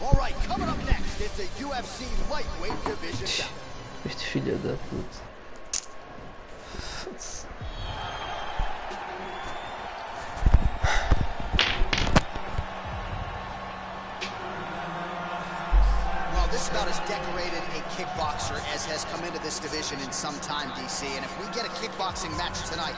All right, coming up next, it's a UFC lightweight division bout. Este filho da puta. Well, this is about as decorated a kickboxer as has come into this division in some time, DC. And if we get a kickboxing match tonight,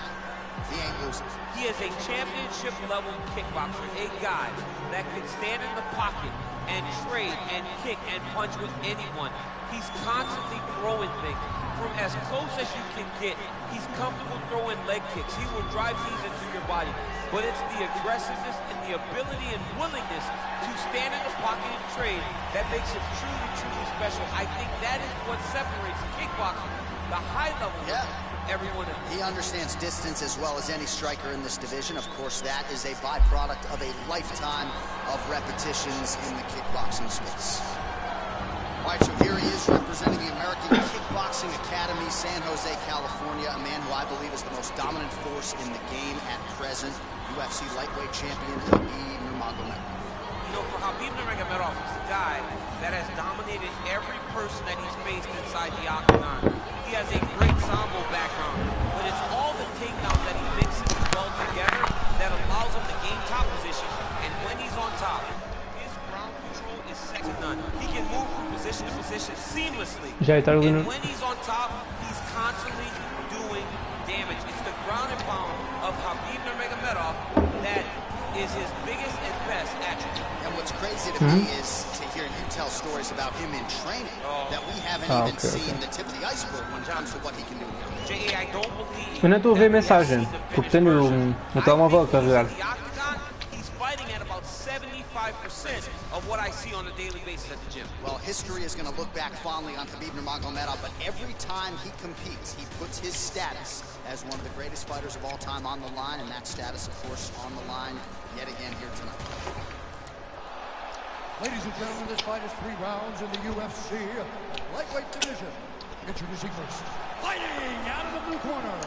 he ain't losing. He is a championship-level kickboxer, a guy that can stand in the pocket and trade and kick and punch with anyone. He's constantly throwing things from as close as you can get. He's comfortable throwing leg kicks. He will drive these into your body. But it's the aggressiveness and the ability and willingness to stand in the pocket and trade that makes him truly, truly special. I think that is what separates kickboxing, the high level. Yeah. Everyone else. He understands distance as well as any striker in this division. Of course, that is a byproduct of a lifetime of repetitions in the kickboxing space. All right, so here he is representing the American Kickboxing Academy, San Jose, California, a man who I believe is the most dominant force in the game at present, UFC lightweight champion Khabib Nurmagomedov. You know, for Khabib Nurmagomedov, he's a guy that has dominated every person that he's faced inside the octagon. He has a great sambo background, but it's all the takedowns that he mixes well together that allows him to gain top position, and when he's on top, his ground control is second to none. He can move from position to position seamlessly, and when he's on top, he's constantly doing damage. It's the ground and pound of Khabib Nurmagomedov that is his biggest and best attribute. And what's crazy to me is to hear you tell stories about him in training that we haven't even seen the tip of the iceberg when it comes to what he can do. I don't believe. Eu nem estou a ver mensagem, porque tenho no telemóvel a carregar. He's fighting at about 75% of what I see on a daily basis at the gym. Well, history is going to look back fondly on Khabib Nurmagomedov, but every time he competes, he puts his status as one of the greatest fighters of all time on the line, and that status, of course, on the line yet again here tonight. Ladies and gentlemen, this fight is 3 rounds in the UFC lightweight division. Introducing first, fighting out of the blue corner,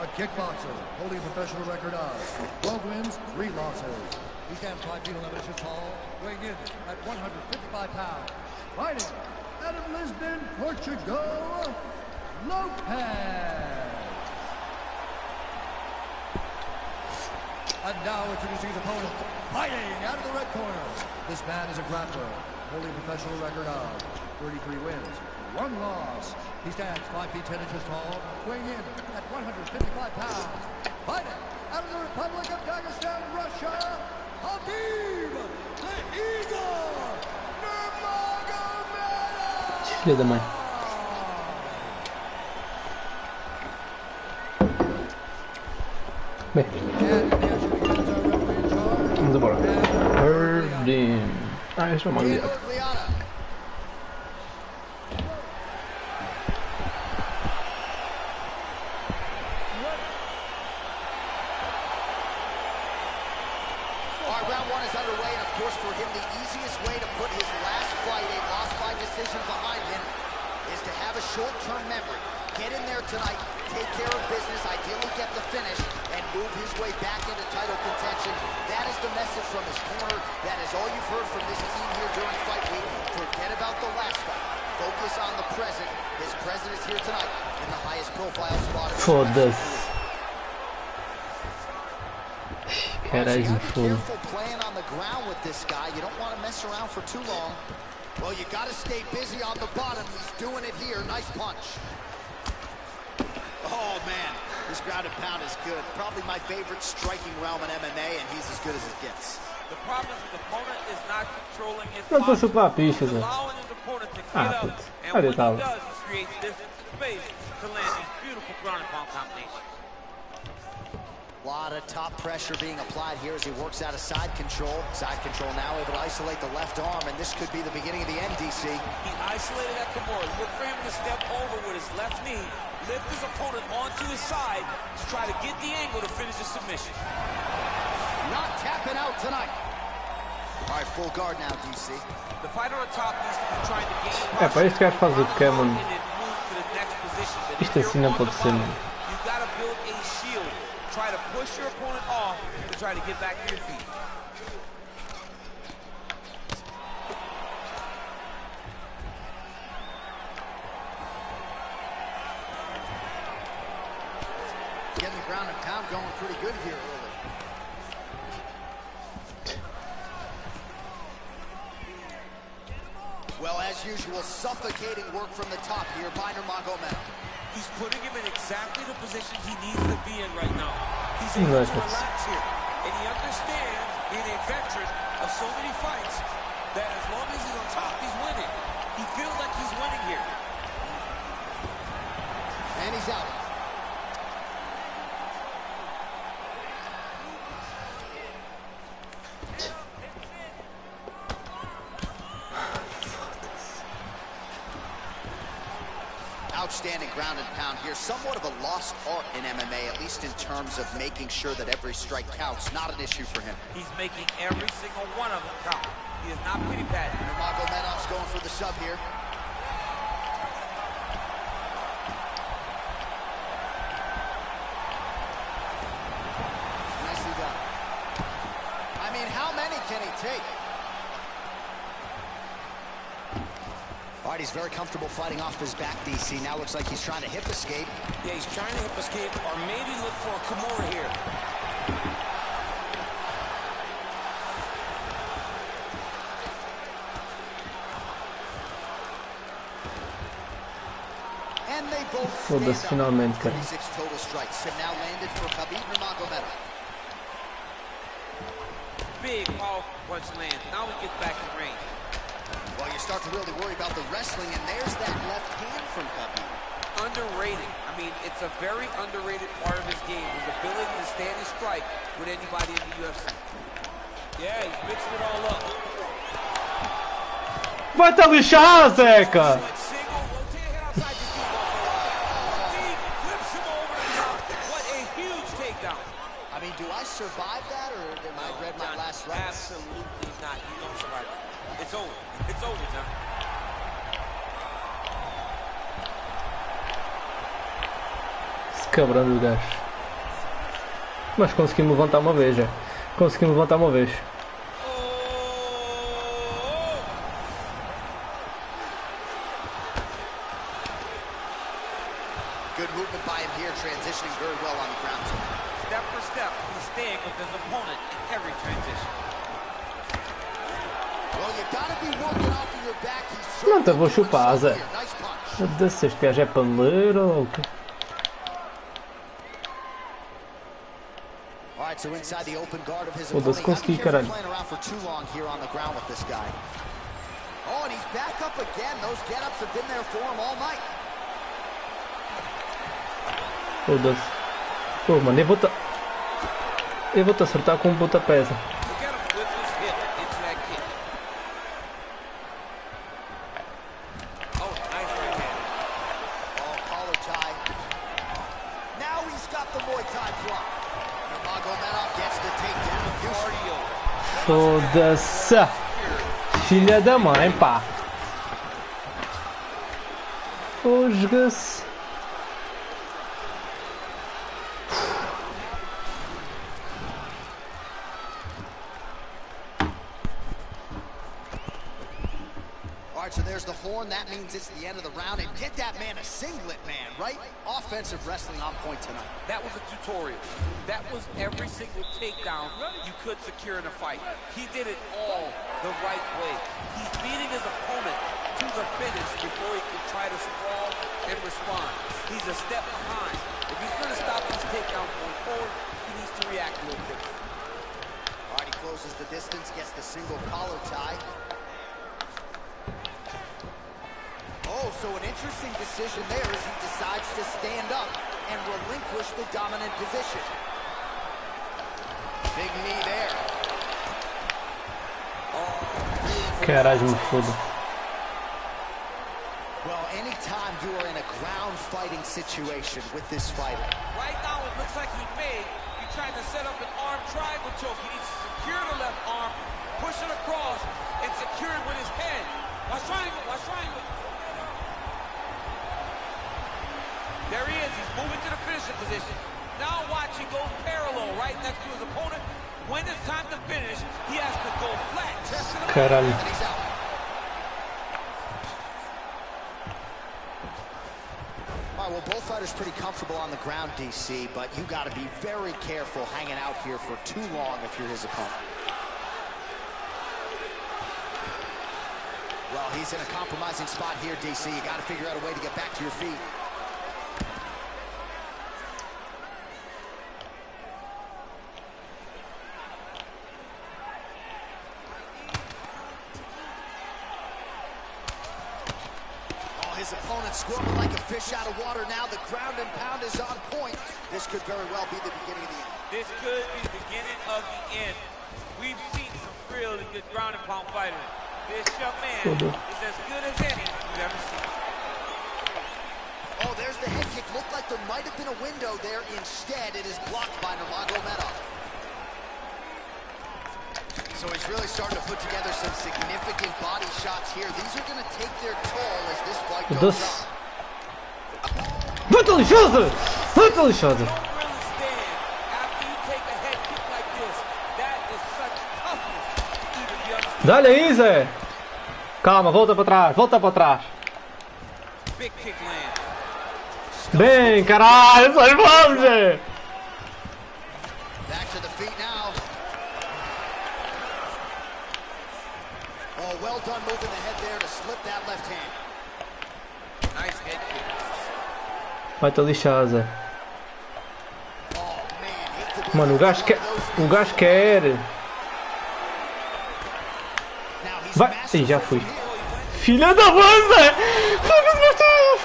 a kickboxer holding a professional record of 12 wins, 3 losses. He stands 5 feet 11 inches tall, weighing in at 155 pounds. Fighting out of Lisbon, Portugal, Lopez. And now introducing his opponent, fighting out of the red corner. This man is a grappler, holding a professional record of 33 wins, 1 loss. He stands 5 feet 10 inches tall, weighing in at 155 pounds. Fighting out of the Republic of Dagestan, Russia, Khabib the Eagle Nurmagomedov. Filha da mãe. Bem, vamos embora. Birding. Ah, esse é o Maglia. Round 1 is underway, and of course for him the easiest way to put his last fight, a loss by decision, behind him is to have a short-term memory. Get in there tonight, take care of business, ideally get the finish, and move his way back into title contention. That is the message from his corner. That is all you've heard from this team here during fight week. Forget about the last fight. Focus on the present. His present is here tonight in the highest profile spot. Foda-se. Caralho, foda. Careful playing on the ground with this guy. You don't want to mess around for too long. Well, you got to stay busy on the bottom. He's doing it here. Nice punch. Oh, man. This ground and pound is good. Probably my favorite striking realm in MMA, and he's as good as it gets. The problem is the opponent is not controlling his Não estou a body. chupar a picha, He's Zé. allowing his opponent to get Ah, up, putz. and Olha, when tava. he does, he creates distance and space to land these beautiful ground and pound combinations. A lot of top pressure being applied here as he works out of side control. Side control now able to isolate the left arm, and this could be the beginning of the end, DC. He isolated that Kimura. Look for him to step over with his left knee, lift his opponent onto his side to try to get the angle to finish the submission. Not tapping out tonight. All right, full guard now, DC. The fighter on top needs to be trying to gain É, para isso que é fazer o que é, mano. and then move to the next position. But if Isto assim you're não on pode the ser, bottom, mano. you've got to build a shield try to push your opponent off to try to get back to your feet. Getting the ground and pound going pretty good here early. Well, as usual, suffocating work from the top here by Nurmagomedov. He's putting him in exactly the position he needs to be in right now. He's able to relax here. And he understands, being a veteran of so many fights, that as long as he's on top, he's winning. He feels like he's winning here. And he's out. Outstanding ground and pound here. Somewhat of a lost art in MMA, at least in terms of making sure that every strike counts. Not an issue for him. He's making every single one of them count. He is not pity-patting. Nurmagomedov's going for the sub here. Nicely done. I mean, how many can he take? All right, he's very comfortable fighting off his back, DC. Now looks like he's trying to hip escape. Yeah, he's trying to hip escape or maybe look for a Kimura here. And they both Foda-se finalmente, cara. 36 total strikes have now landed for Khabib Nurmagomedov. Big powerful punch lands. Now he gets back in range. Well, you start to really worry about the wrestling, and there's that left hand from Khabib. Underrated. I mean, it's a very underrated part of his game, his ability to stand and strike with anybody in the UFC. Yeah, he's mixing it all up. Vai te lixar, Zeca! Single, rotate head outside the feet. Khabib flips him over the top. What a huge takedown. I mean, do I survive that, or am I read my last rights? Absolutely not. You don't survive it. It's over. It's over, John. Esse cabrão do gajo. Mas conseguimos levantar uma vez, já. Conseguimos levantar uma vez. Good movement by him here, transitioning very well on the ground. Step for step, he's staying with his opponent in every transition. Well, you gotta be working off of your back. Não te vou chupar, Zé. Foda-se, este gajo é paneleiro ou o quê? Alright, so inside the open guard of his Foda-se, opponent. consegui, caralho. Playing around for too long here on the ground with this guy. Oh, and he's back up again. Those get-ups have been there for him all night. Foda-se. Pô, mano, eu vou-te acertar com um puta pesa. Foda-se. Filha da mãe, pá. Fosga-se. Alright, so there's the horn. That means it's the end of the round. And get that man a singlet, man, right? Offensive wrestling on point tonight. That was a tutorial. That was every single takedown you could secure in a fight. He did it all the right way. He's beating his opponent to the finish before he can try to sprawl and respond. He's a step behind. If he's going to stop these takedowns going forward, he needs to react a little quicker. Alright, he closes the distance, gets the single collar tie. Oh, so an interesting decision there as he decides to stand up and relinquish the dominant position. Big knee there. Oh, caralho, me foda. Well, anytime you are in a ground fighting situation with this fighter. Right now it looks like he may be trying to set up an arm triangle choke. He needs to secure the left arm, push it across, and secure it with his head. Watch triangle, watch triangle. There he is, he's moving to the finishing position. Now watch, he goes parallel right next to his opponent. When it's time to finish, he has to go flat. Chest to the Caralho. And he's out. All right, well, both fighters pretty comfortable on the ground, DC, but you got to be very careful hanging out here for too long if you're his opponent. Well, he's in a compromising spot here, DC. You got to figure out a way to get back to your feet. His opponent squirming like a fish out of water now. The ground and pound is on point. This could very well be the beginning of the end. This could be the beginning of the end. We've seen some really good ground and pound fighters. This young man is as good as any you've ever seen. Oh, there's the head kick. Looked like there might have been a window there. Instead, it is blocked by Nurmagomedov. So he's really starting to put together some significant body shots here. These are going to take their toll as this fight goes on. Muito lixoso! Muito lixoso! Don't really stand after you take a head kick like this. That is such toughness to even be understood. Dá-lhe aí, Zé! Calma, volta para trás, volta para trás. Big kick land. Bem, caralho, sai vamos, Zé! Back to the feet now. Oh, well done moving the head there to slip that left hand. Nice head kick. Vai-te lixar, Zé. Oh, man, hate to be Mano, o gajo quer. O gajo quer. Now he's Vai. mastered Ih, já from fui. here. Filha da mãe, Zé!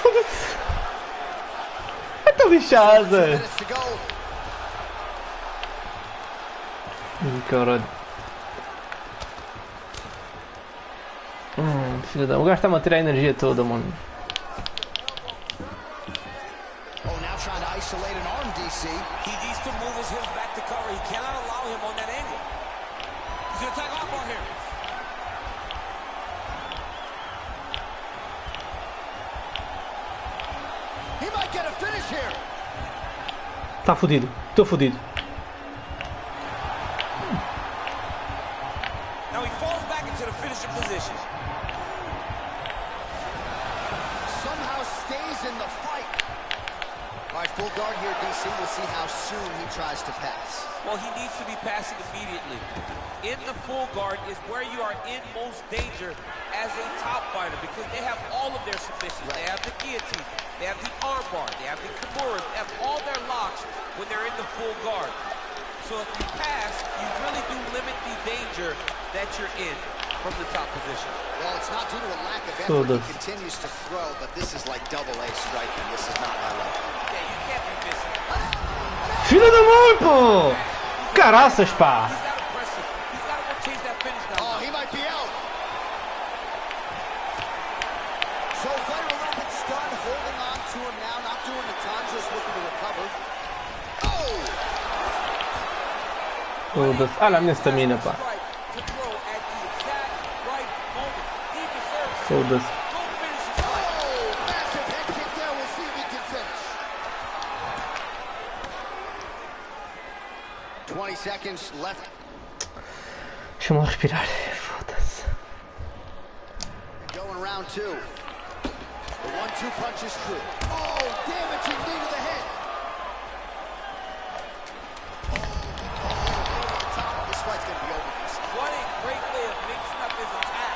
Foda-se! Vai-te lixar, Zé! Minutes to go. Caralho. Filha da... O gajo está-me a tirar a energia toda, mano. Oh, now trying to isolate an arm, DC. He needs to move his hips back to cover. He cannot allow him on that angle. He's going to attack off on here. He might get a finish here. Tá fudido. Estou fudido. Now he falls back into the finishing position. Somehow stays in the fight. All right, full guard here, DC. We'll see how soon he tries to pass. Well, he needs to be passing immediately. In the full guard is where you are in most danger as a top fighter because they have all of their submissions. They have the guillotine, they have the armbar, they have the kimuras, they have all their locks when they're in the full guard. So if you pass, you really do limit the danger that you're in from the top position. Well, it's not due to a lack of effort. He continues to throw, but this is like double-A striking. This is not high level. Yeah, you can't be missing. Filha da mãe, pô! Caraças, pá! He's got to press it. He's got to go chase that finish down. Oh, he might be out. So fighter a little bit stunned, holding on to him now, not doing a ton, just looking to recover. Oh! Foda-se. Olha a minha stamina, pá. To throw at the exact right moment. He deserves it. Foda-se. Go finish his fight. Oh, massive head kick there. We'll see if he can finish. 20 seconds left. Deixa-me lá respirar. Foda-se. Going round two. The 1-2 punch is true. Oh, damaging knee to the head. This fight's gonna be over. What a great way of mixing up his attack.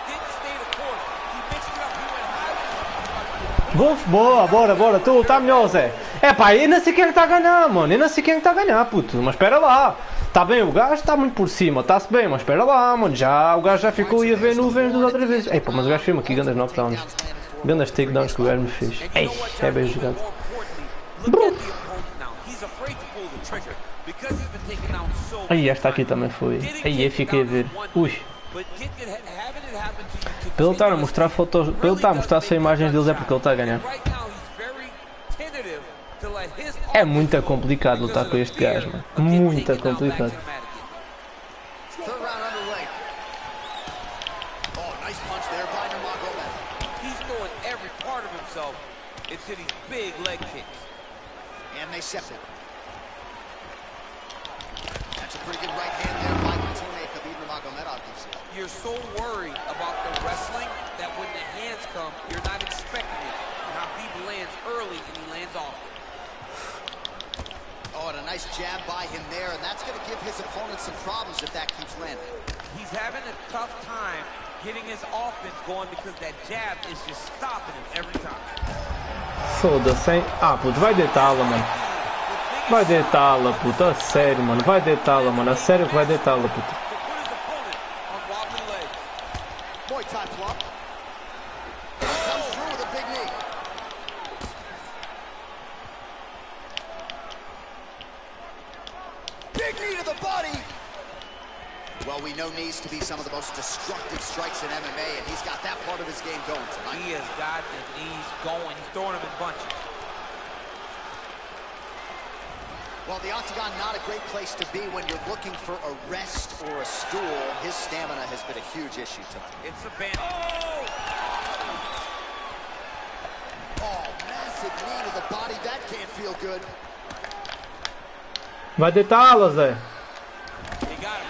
He didn't stay the course. He mixed it up. He went high. Golfe, boa, bora, bora. Tu tá melhor, Zé. É pá, eu não sei quem é que está a ganhar, mano. Eu não sei quem é que está a ganhar, puto. Mas espera lá. Tá bem, o gajo está muito por cima. Está-se bem, mas espera lá, mano. O gajo já ficou e a ver nuvens das outras vezes. Ei, pá, mas o gajo fez-me aqui grandes knockdowns. Grandes takedowns que o gajo me fez. Ei, é bem jogado. Aí, esta aqui também foi. Aí, eu fiquei a ver. Ui. Para ele estar a mostrar fotos, para ele estar a mostrar só imagens deles é porque ele está a ganhar. É muito complicado lutar com este gajo, mano. Muito complicado. That's a pretty good right hand there by your teammate Khabib Nurmagomedov. You're so worried about the wrestling that when the hands come, you're not expecting it. And Khabib lands early and he lands off. Oh, and a nice jab by him there, and that's going to give his opponent some problems if that keeps landing. He's having a tough time getting his offense going because that jab is just stopping him every time. Foda-se, hein? Ah, puto, vai deitá-la, mano. Vai deitá-la, puto. A sério, mano. Vai deitá-la, mano. A sério que vai deitá-la, puto. Muay Thai flop. Comes through with a big knee. Big knee to the body. Well, we know knees to be some of the most destructive strikes in MMA, and he's got that part of his game going tonight. He has got his knees going. He's throwing them in bunches. Well, the octagon, not a great place to be when you're looking for a rest or a stool. His stamina has been a huge issue tonight. It's a band. Oh, massive knee to the body. That can't feel good. Vai deitá-la, Zé. He got him.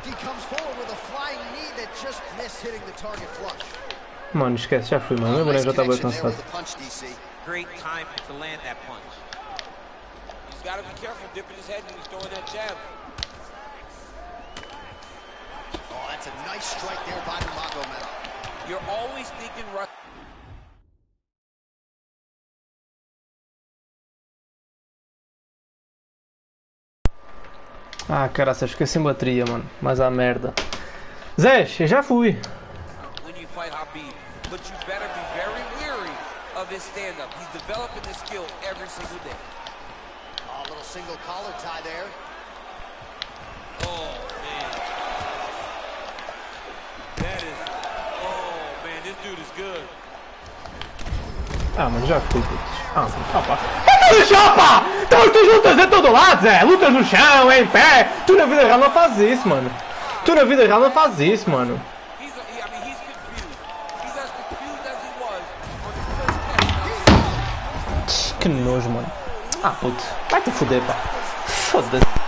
He comes forward with a flying knee that just missed hitting the target flush. Mano, esquece, já fui, mano. Meu boneco já tá bem cansado. Great time to land that punch. He's got to be careful dipping his head when he's throwing that jab. Oh, that's a nice strike there by Nurmagomedov. You're always thinking right. Ah, cara, você esqueci a bateria, mano. Mas a merda. Zé, eu já fui. When you fight Khabib, but you better be very weary of his stand-up. He's developing this skill every single day. Oh, a little single collar tie there. Oh, man. That is... Oh, man, this dude is good. Ah, mano, já fui, putz. Ah, pá. Luta no chão, pá! Então tu lutas de todo lado, Zé! Lutas no chão, em pé! Tu na vida real não faz isso, mano. Tu na vida real não faz isso, mano. He's confused. He's as confused as he was on his first test. Que nojo, mano. Ah, puto. Vai te fuder, pá. Foda-se.